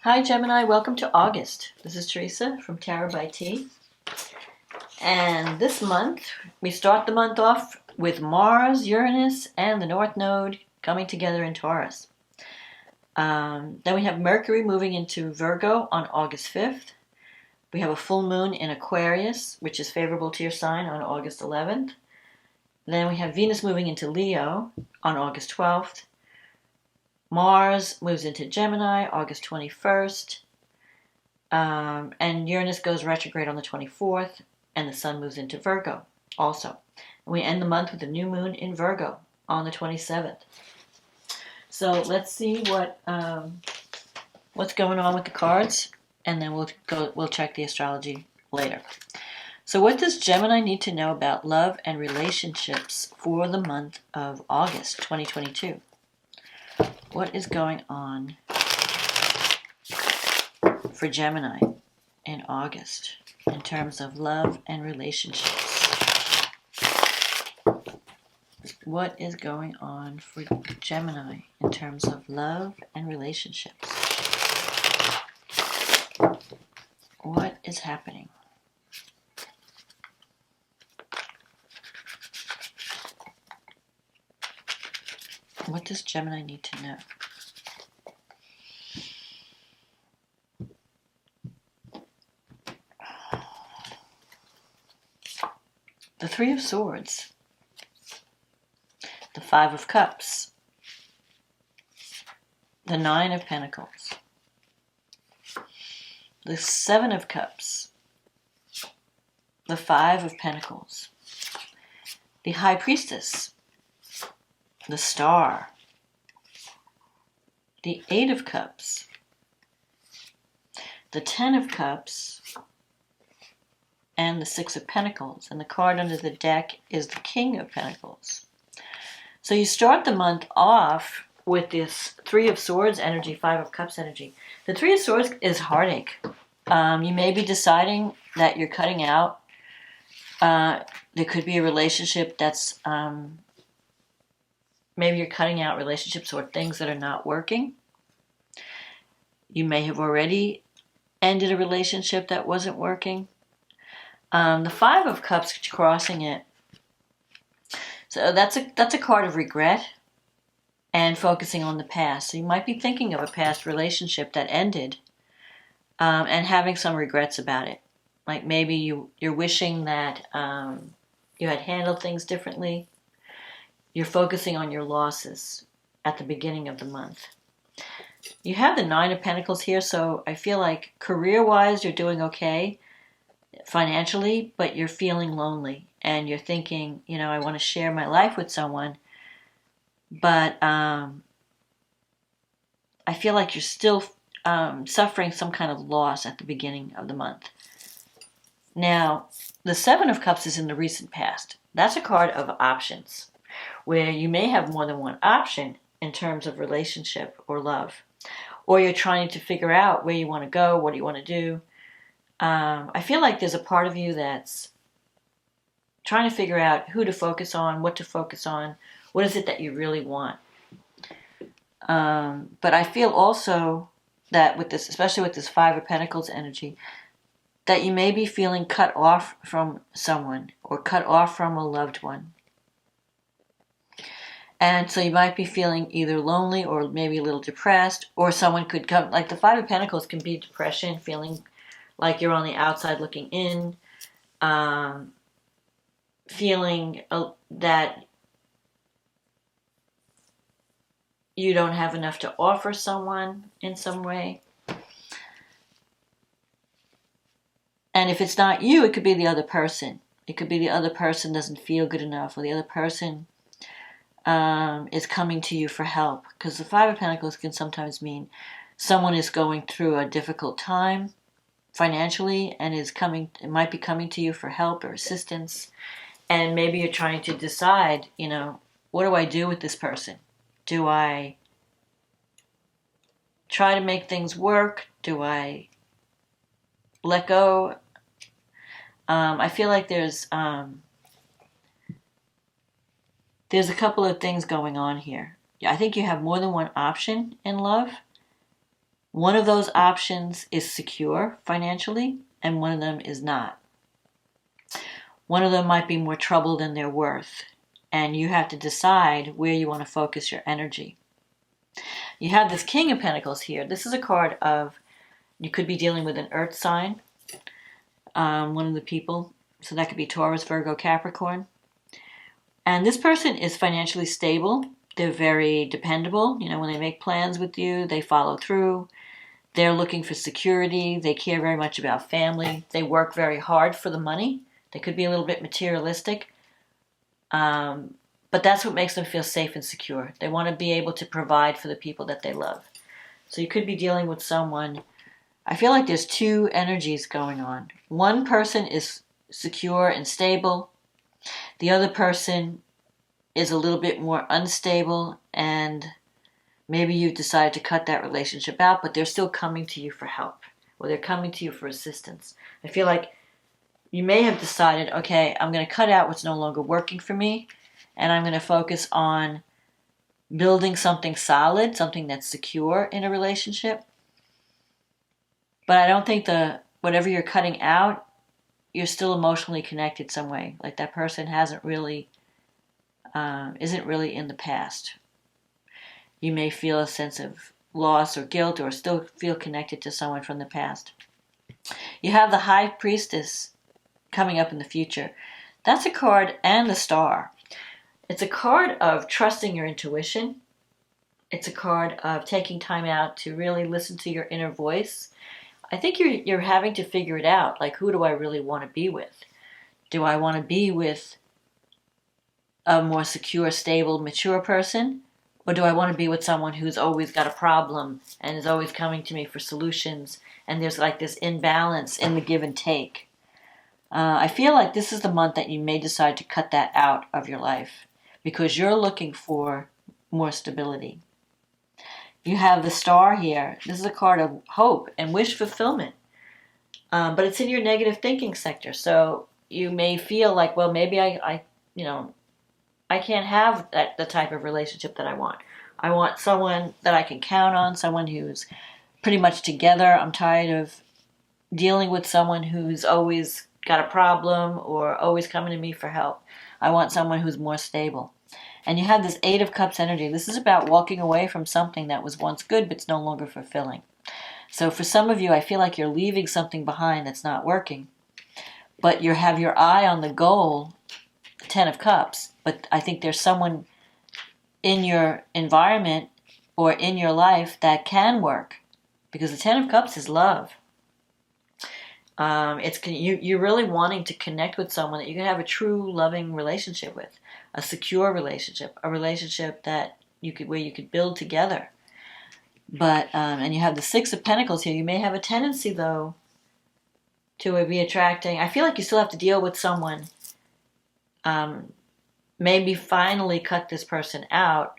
Hi Gemini, welcome to August. This is Teresa from Tarot by T. And this month, we start the month off with Mars, Uranus, and the North Node coming together in Taurus. Then we have Mercury moving into Virgo on August 5th. We have a full moon in Aquarius, which is favorable to your sign, on August 11th. Then we have Venus moving into Leo on August 12th. Mars moves into Gemini August 21st. And Uranus goes retrograde on the 24th. And the Sun moves into Virgo also. And we end the month with a new moon in Virgo on the 27th. So let's see what's going on with the cards, and then we'll check the astrology later. So what does Gemini need to know about love and relationships for the month of August 2022? What is going on for Gemini in August in terms of love and relationships? What is going on for Gemini in terms of love and relationships? What is happening? What does Gemini need to know? The Three of Swords, the Five of Cups, the Nine of Pentacles, the Seven of Cups, the Five of Pentacles, the High Priestess, the Star, the Eight of Cups, the Ten of Cups, and the Six of Pentacles. And the card under the deck is the King of Pentacles. So you start the month off with this Three of Swords energy, Five of Cups energy. The Three of Swords is heartache. You may be deciding that you're cutting out. There could be a relationship that's... maybe you're cutting out relationships or things that are not working. You may have already ended a relationship that wasn't working. The Five of Cups crossing it. So that's a card of regret and focusing on the past. So you might be thinking of a past relationship that ended and having some regrets about it. Like maybe you're wishing that you had handled things differently. You're focusing on your losses at the beginning of the month. You have the Nine of Pentacles here, so I feel like career-wise you're doing okay financially, but you're feeling lonely. And you're thinking, I want to share my life with someone, but I feel like you're still suffering some kind of loss at the beginning of the month. Now, the Seven of Cups is in the recent past. That's a card of options, where you may have more than one option in terms of relationship or love. Or you're trying to figure out where you want to go, what do you want to do. I feel like there's a part of you that's trying to figure out who to focus on, what to focus on, what is it that you really want. But I feel also that with this, especially with this Five of Pentacles energy, that you may be feeling cut off from someone or cut off from a loved one. And so you might be feeling either lonely or maybe a little depressed, or someone could come, like the Five of Pentacles can be depression, feeling like you're on the outside looking in, feeling that you don't have enough to offer someone in some way. And if it's not you, it could be the other person. It could be the other person doesn't feel good enough, or the other person is coming to you for help. Because the Five of Pentacles can sometimes mean someone is going through a difficult time financially and it might be coming to you for help or assistance. And maybe you're trying to decide, what do I do with this person? Do I try to make things work? Do I let go? I feel like there's a couple of things going on here. I think you have more than one option in love. One of those options is secure financially, and one of them is not. One of them might be more trouble than they're worth, and you have to decide where you want to focus your energy. You have this King of Pentacles here. This is a card of, you could be dealing with an earth sign, one of the people. So that could be Taurus, Virgo, Capricorn. And this person is financially stable. They're very dependable. You know, when they make plans with you, they follow through. They're looking for security. They care very much about family. They work very hard for the money. They could be a little bit materialistic. But that's what makes them feel safe and secure. They want to be able to provide for the people that they love. So you could be dealing with someone. I feel like there's two energies going on. One person is secure and stable. The other person is a little bit more unstable, and maybe you've decided to cut that relationship out, but they're still coming to you for help, or they're coming to you for assistance. I feel like you may have decided, okay, I'm going to cut out what's no longer working for me, and I'm going to focus on building something solid, something that's secure in a relationship. But I don't think whatever you're cutting out, you're still emotionally connected some way. Like that person isn't really in the past. You may feel a sense of loss or guilt, or still feel connected to someone from the past. You have the High Priestess coming up in the future. That's a card, and the Star. It's a card of trusting your intuition. It's a card of taking time out to really listen to your inner voice. I think you're having to figure it out. Like, who do I really want to be with? Do I want to be with a more secure, stable, mature person? Or do I want to be with someone who's always got a problem and is always coming to me for solutions? And there's like this imbalance in the give and take. I feel like this is the month that you may decide to cut that out of your life, because you're looking for more stability. You have the Star here. This is a card of hope and wish fulfillment. But it's in your negative thinking sector. So you may feel like, well, maybe I can't have the type of relationship that I want. I want someone that I can count on, someone who's pretty much together. I'm tired of dealing with someone who's always got a problem or always coming to me for help. I want someone who's more stable. And you have this Eight of Cups energy. This is about walking away from something that was once good but it's no longer fulfilling. So for some of you, I feel like you're leaving something behind that's not working. But you have your eye on the goal, the Ten of Cups. But I think there's someone in your environment or in your life that can work. Because the Ten of Cups is love. You're really wanting to connect with someone that you can have a true loving relationship with, a secure relationship, a relationship that where you could build together. But and you have the Six of Pentacles here. You may have a tendency though to be attracting. I feel like you still have to deal with someone. Maybe finally cut this person out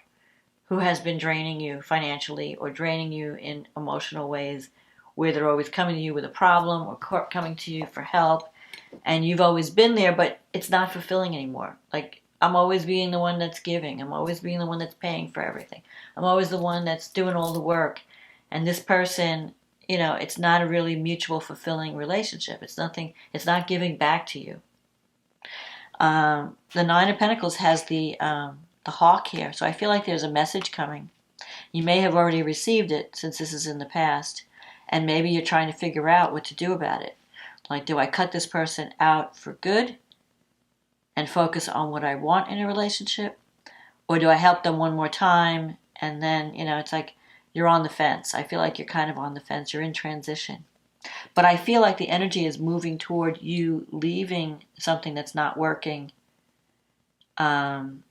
who has been draining you financially or draining you in emotional ways, where they're always coming to you with a problem or coming to you for help, and you've always been there, but it's not fulfilling anymore. Like, I'm always being the one that's giving. I'm always being the one that's paying for everything. I'm always the one that's doing all the work. And this person, it's not a really mutual fulfilling relationship. It's not giving back to you. The Nine of Pentacles has the Hawk here. So I feel like there's a message coming. You may have already received it since this is in the past. And maybe you're trying to figure out what to do about it. Like, do I cut this person out for good and focus on what I want in a relationship? Or do I help them one more time and then, it's like you're on the fence. I feel like you're kind of on the fence. You're in transition. But I feel like the energy is moving toward you leaving something that's not working. And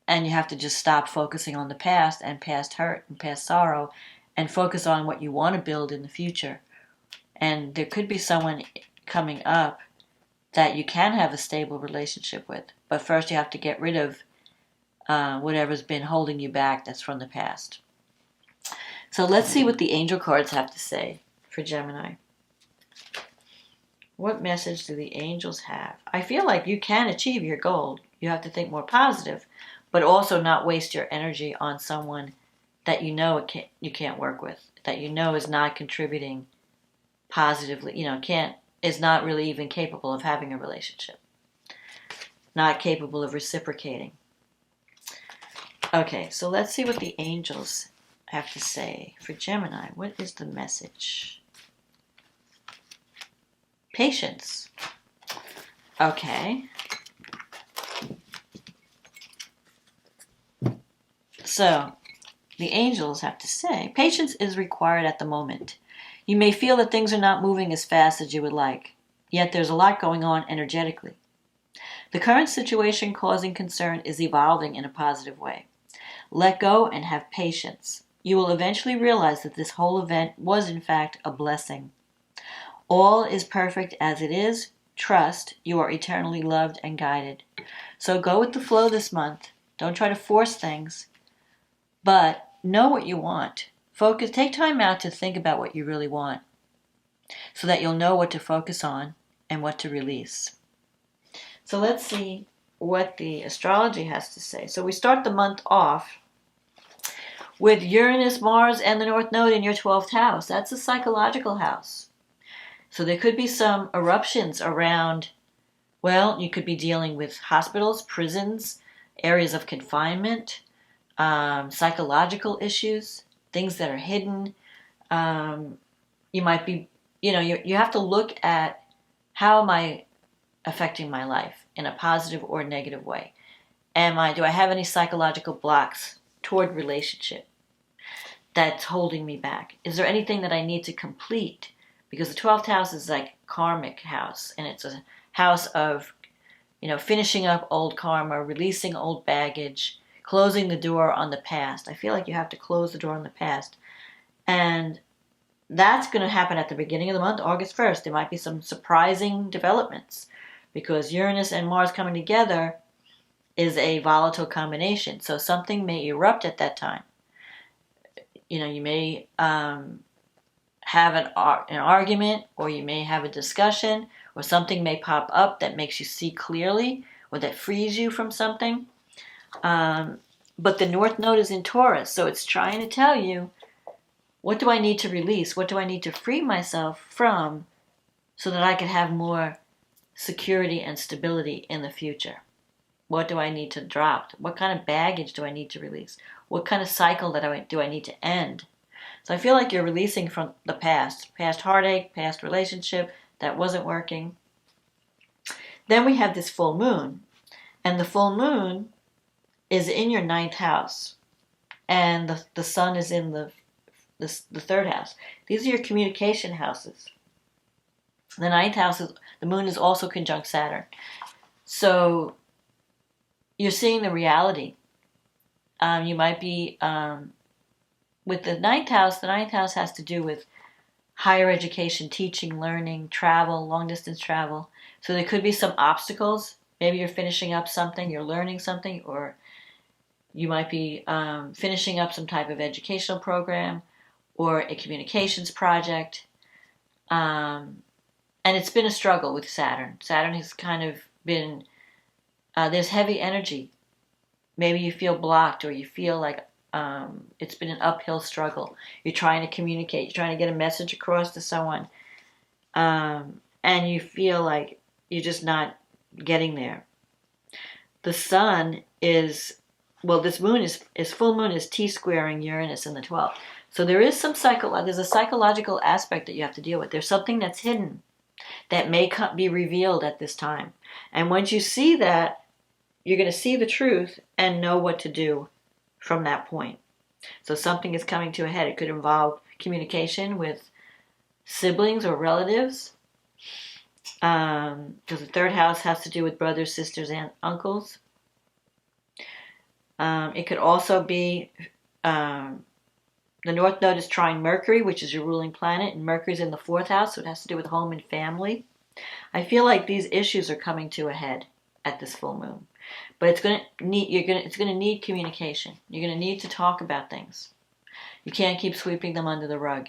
you have to just stop focusing on the past and past hurt and past sorrow, and focus on what you want to build in the future. And there could be someone coming up that you can have a stable relationship with. But first you have to get rid of whatever's been holding you back that's from the past. So let's see what the angel cards have to say for Gemini. What message do the angels have? I feel like you can achieve your goal. You have to think more positive, but also not waste your energy on someone that you can't work with. that you know is not contributing positively, is not really even capable of having a relationship, not capable of reciprocating. Okay, so let's see what the angels have to say for Gemini. What is the message? Patience. Okay. So, the angels have to say, patience is required at the moment. You may feel that things are not moving as fast as you would like, yet there's a lot going on energetically. The current situation causing concern is evolving in a positive way. Let go and have patience. You will eventually realize that this whole event was in fact a blessing. All is perfect as it is. Trust you are eternally loved and guided. So go with the flow this month. Don't try to force things, but know what you want. Focus. Take time out to think about what you really want so that you'll know what to focus on and what to release. So let's see what the astrology has to say. So we start the month off with Uranus, Mars, and the North Node in your 12th house. That's a psychological house. So there could be some eruptions around, well, you could be dealing with hospitals, prisons, areas of confinement, psychological issues, things that are hidden. You might be, you have to look at, how am I affecting my life in a positive or negative way? Do I have any psychological blocks toward relationship that's holding me back? Is there anything that I need to complete? Because the 12th house is like karmic house, and it's a house of, finishing up old karma, releasing old baggage, closing the door on the past. I feel like you have to close the door on the past. And that's going to happen at the beginning of the month, August 1st. There might be some surprising developments because Uranus and Mars coming together is a volatile combination. So something may erupt at that time. You may have an argument, or you may have a discussion, or something may pop up that makes you see clearly or that frees you from something. But the North Node is in Taurus, so it's trying to tell you, what do I need to release? What do I need to free myself from so that I can have more security and stability in the future? What do I need to drop? What kind of baggage do I need to release? What kind of cycle do I need to end? So I feel like you're releasing from the past heartache, past relationship that wasn't working. Then we have this full moon, and the full moon is in your 9th house, and the sun is in the 3rd house. These are your communication houses. The 9th house the moon is also conjunct Saturn. So you're seeing the reality. You might be, with the 9th house has to do with higher education, teaching, learning, travel, long distance travel. So there could be some obstacles. Maybe you're finishing up something, you're learning something, or you might be finishing up some type of educational program or a communications project. And it's been a struggle with Saturn. Saturn has kind of been, there's heavy energy. Maybe you feel blocked, or you feel like it's been an uphill struggle. You're trying to communicate, you're trying to get a message across to someone, and you feel like you're just not getting there. The sun is, this moon is full moon is T-squaring Uranus in the 12th. So there is there's a psychological aspect that you have to deal with. There's something that's hidden that may be revealed at this time. And once you see that, you're going to see the truth and know what to do from that point. So something is coming to a head. It could involve communication with siblings or relatives, because the 3rd house has to do with brothers, sisters, and uncles. It could also be the North Node is trine Mercury, which is your ruling planet, and Mercury's in the 4th house, so it has to do with home and family. I feel like these issues are coming to a head at this full moon. But it's going to need communication. You're going to need to talk about things. You can't keep sweeping them under the rug.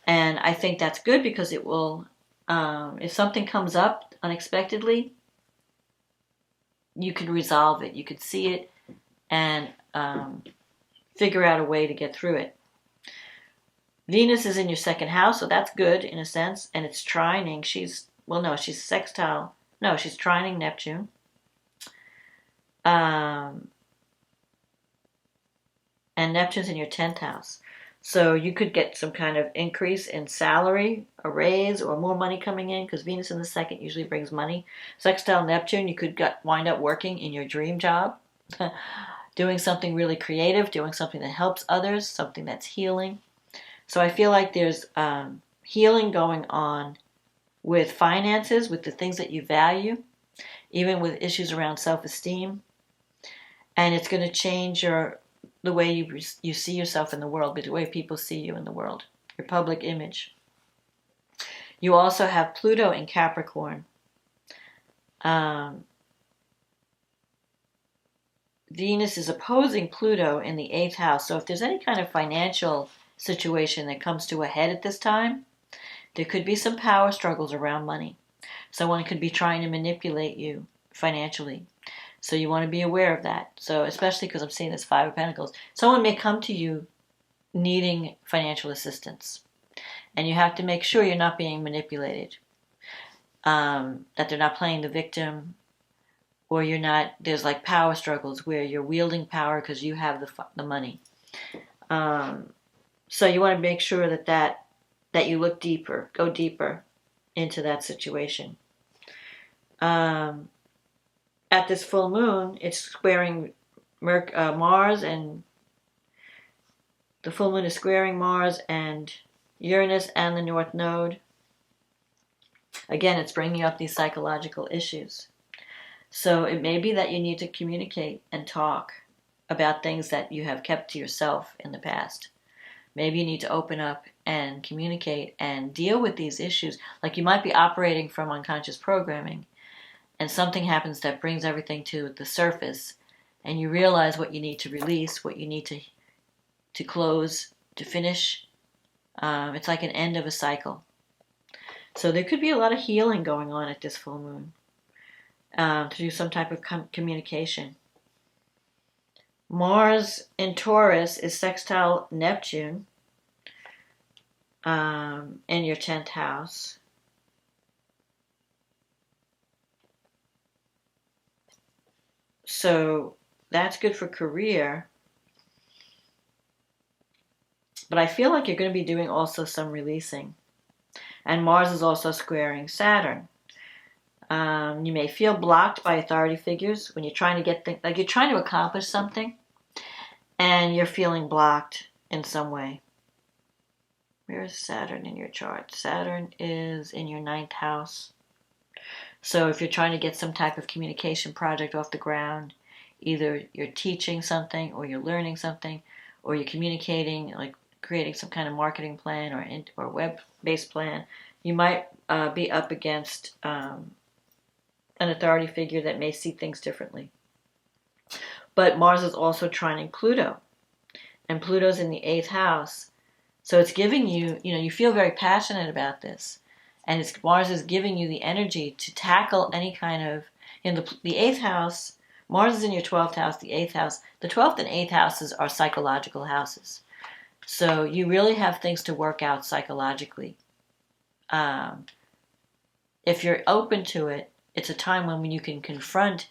And I think that's good, because it will, if something comes up unexpectedly, you can resolve it. You can see it and figure out a way to get through it. Venus is in your second house, so that's good in a sense, and it's trining. She's sextile. No, she's trining Neptune. And Neptune's in your 10th house. So you could get some kind of increase in salary, a raise, or more money coming in, because Venus in the second usually brings money. Sextile Neptune, you could wind up working in your dream job, doing something really creative, doing something that helps others, something that's healing. So I feel like there's healing going on with finances, with the things that you value, even with issues around self-esteem. And it's going to change the way you see yourself in the world, but the way people see you in the world, your public image. You also have Pluto in Capricorn. Venus is opposing Pluto in the 8th house. So if there's any kind of financial situation that comes to a head at this time, there could be some power struggles around money. Someone could be trying to manipulate you financially. So you want to be aware of that. So especially because I'm seeing this 5 of Pentacles. Someone may come to you needing financial assistance. And you have to make sure you're not being manipulated. That they're not playing the victim. Or there's like power struggles where you're wielding power because you have the money. So you want to make sure that you look deeper, go deeper into that situation. At this full moon, it's squaring Mars, and the full moon is squaring Mars and Uranus and the North Node. Again, it's bringing up these psychological issues. So it may be that you need to communicate and talk about things that you have kept to yourself in the past. Maybe you need to open up and communicate and deal with these issues. Like you might be operating from unconscious programming, and something happens that brings everything to the surface, and you realize what you need to release, what you need to close, to finish. It's like an end of a cycle. So there could be a lot of healing going on at this full moon, to do some type of communication. Mars in Taurus is sextile Neptune in your 10th house. So that's good for career. But I feel like you're going to be doing also some releasing. And Mars is also squaring Saturn. You may feel blocked by authority figures when you're trying to get like you're trying to accomplish something and you're feeling blocked in some way. Where is Saturn in your chart? Saturn is in your 9th house. So if you're trying to get some type of communication project off the ground, either you're teaching something or you're learning something or you're communicating, like creating some kind of marketing plan or web-based plan, you might be up against an authority figure that may see things differently. But Mars is also trining Pluto, and Pluto's in the 8th house. So it's giving you, you feel very passionate about this. And Mars is giving you the energy to tackle any kind of, the 8th house, Mars is in your 12th house, the 8th house. The 12th and 8th houses are psychological houses. So you really have things to work out psychologically. If you're open to it, it's a time when you can confront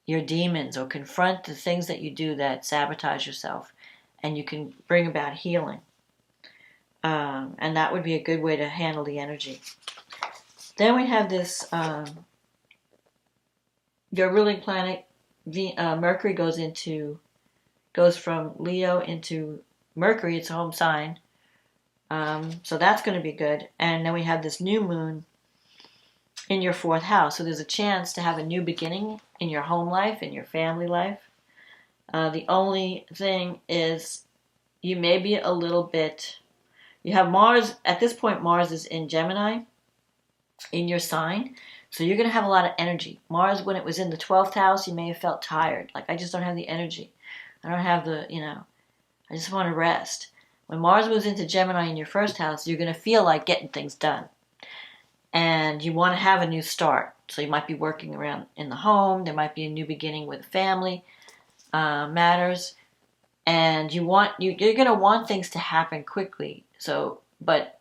your demons or confront the things that you do that sabotage yourself, and you can bring about healing. And that would be a good way to handle the energy. Then we have this, your ruling planet, Mercury goes from Leo into Mercury, its home sign. So that's going to be good. And then we have this new moon in your 4th house. So there's a chance to have a new beginning in your home life, in your family life. The only thing is you may be a little bit... You have Mars, at this point Mars is in Gemini, in your sign. So you're going to have a lot of energy. Mars, when it was in the 12th house, you may have felt tired. Like, I just don't have the energy. I don't have the, I just want to rest. When Mars moves into Gemini in your 1st house, you're going to feel like getting things done. And you want to have a new start. So you might be working around in the home. There might be a new beginning with family matters. And you're going to want things to happen quickly. So, but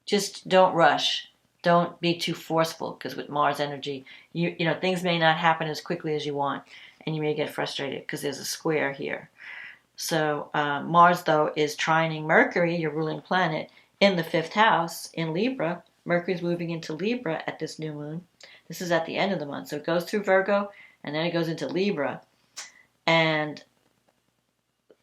just don't rush. Don't be too forceful, because with Mars energy, you know, things may not happen as quickly as you want, and you may get frustrated because there's a square here. So Mars, though, is trining Mercury, your ruling planet, in the 5th house in Libra. Mercury's moving into Libra at this new moon. This is at the end of the month. So it goes through Virgo, and then it goes into Libra. And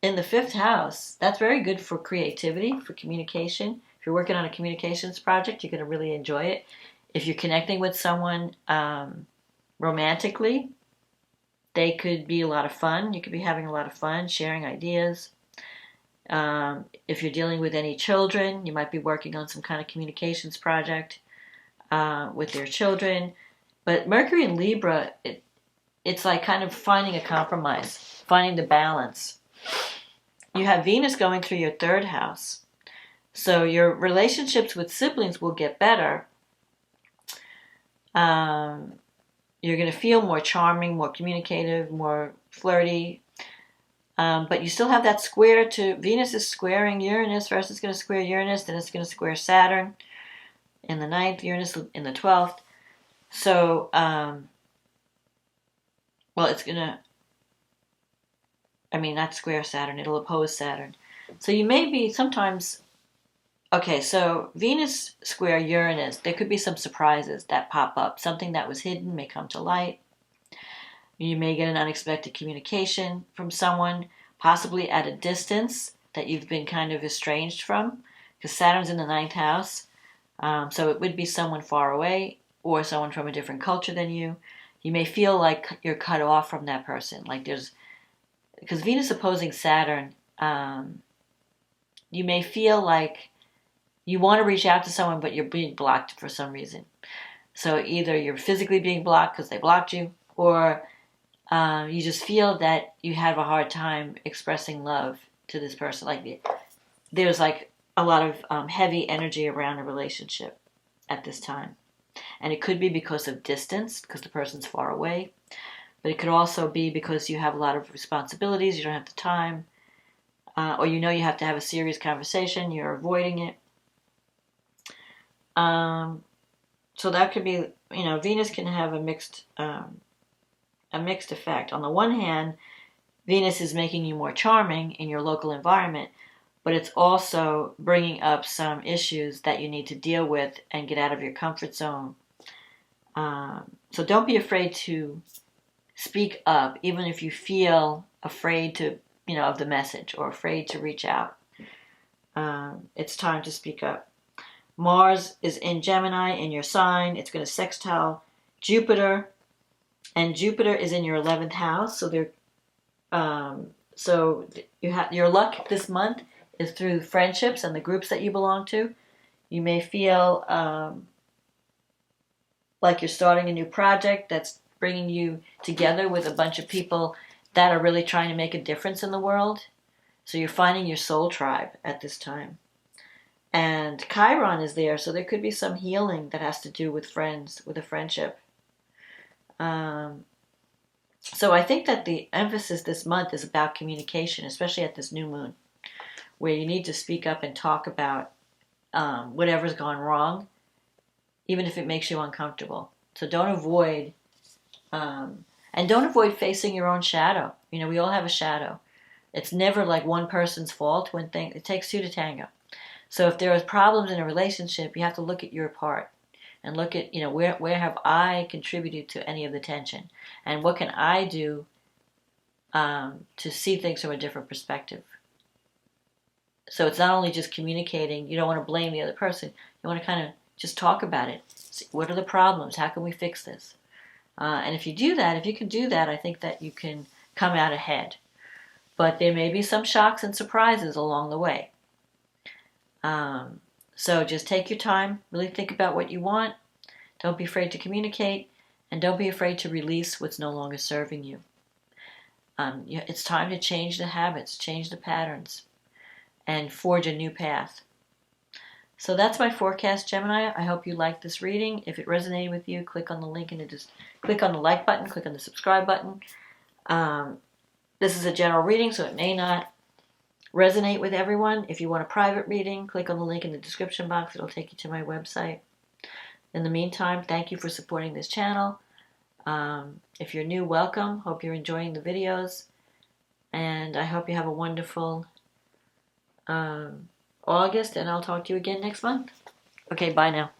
in the 5th house, that's very good for creativity, for communication. If you're working on a communications project, you're going to really enjoy it. If you're connecting with someone romantically, they could be a lot of fun. You could be having a lot of fun, sharing ideas. If you're dealing with any children, you might be working on some kind of communications project with your children. But Mercury in Libra, it's like kind of finding a compromise, finding the balance. You have Venus going through your 3rd house. So your relationships with siblings will get better. You're going to feel more charming, more communicative, more flirty. But you still have that square to Venus is squaring Uranus. First it's going to square Uranus, then it's going to square Saturn in the 9th, Uranus in the 12th. So, well, it's going to, not square Saturn, it'll oppose Saturn. So you may be sometimes, okay, so Venus square Uranus, there could be some surprises that pop up. Something that was hidden may come to light. You may get an unexpected communication from someone, possibly at a distance that you've been kind of estranged from, because Saturn's in the 9th house. So it would be someone far away or someone from a different culture than you. You may feel like you're cut off from that person. Like because Venus opposing Saturn, you may feel like you want to reach out to someone, but you're being blocked for some reason. So either you're physically being blocked because they blocked you, or you just feel that you have a hard time expressing love to this person. Like there's like a lot of heavy energy around a relationship at this time. And it could be because of distance, because the person's far away. But it could also be because you have a lot of responsibilities, you don't have the time, or you know you have to have a serious conversation, you're avoiding it. So that could be, Venus can have a mixed effect. On the one hand, Venus is making you more charming in your local environment, but it's also bringing up some issues that you need to deal with and get out of your comfort zone. So don't be afraid to speak up, even if you feel afraid to, of the message or afraid to reach out. It's time to speak up. Mars is in Gemini, in your sign. It's going to sextile Jupiter, and Jupiter is in your 11th house. So you have your luck this month is through friendships and the groups that you belong to. You may feel like you're starting a new project that's bringing you together with a bunch of people that are really trying to make a difference in the world. So you're finding your soul tribe at this time. And Chiron is there, so there could be some healing that has to do with friends, with a friendship. So I think that the emphasis this month is about communication, especially at this new moon, where you need to speak up and talk about whatever's gone wrong, even if it makes you uncomfortable. So don't avoid, and don't avoid facing your own shadow. We all have a shadow. It's never like one person's fault. It takes two to tango. So if there are problems in a relationship, you have to look at your part and look at, where have I contributed to any of the tension, and what can I do to see things from a different perspective. So it's not only just communicating. You don't want to blame the other person. You want to kind of just talk about it. See, what are the problems? How can we fix this? And if you can do that, I think that you can come out ahead. But there may be some shocks and surprises along the way. So just take your time, really think about what you want. Don't be afraid to communicate, and don't be afraid to release what's no longer serving you. It's time to change the habits, change the patterns, and forge a new path. So that's my forecast, Gemini. I hope you liked this reading. If it resonated with you, click on the link and just click on the like button, click on the subscribe button. This is a general reading, so it may not resonate with everyone. If you want a private reading, click on the link in the description box. It'll take you to my website. In the meantime, thank you for supporting this channel. If you're new, welcome. Hope you're enjoying the videos. And I hope you have a wonderful August, and I'll talk to you again next month. Okay, bye now.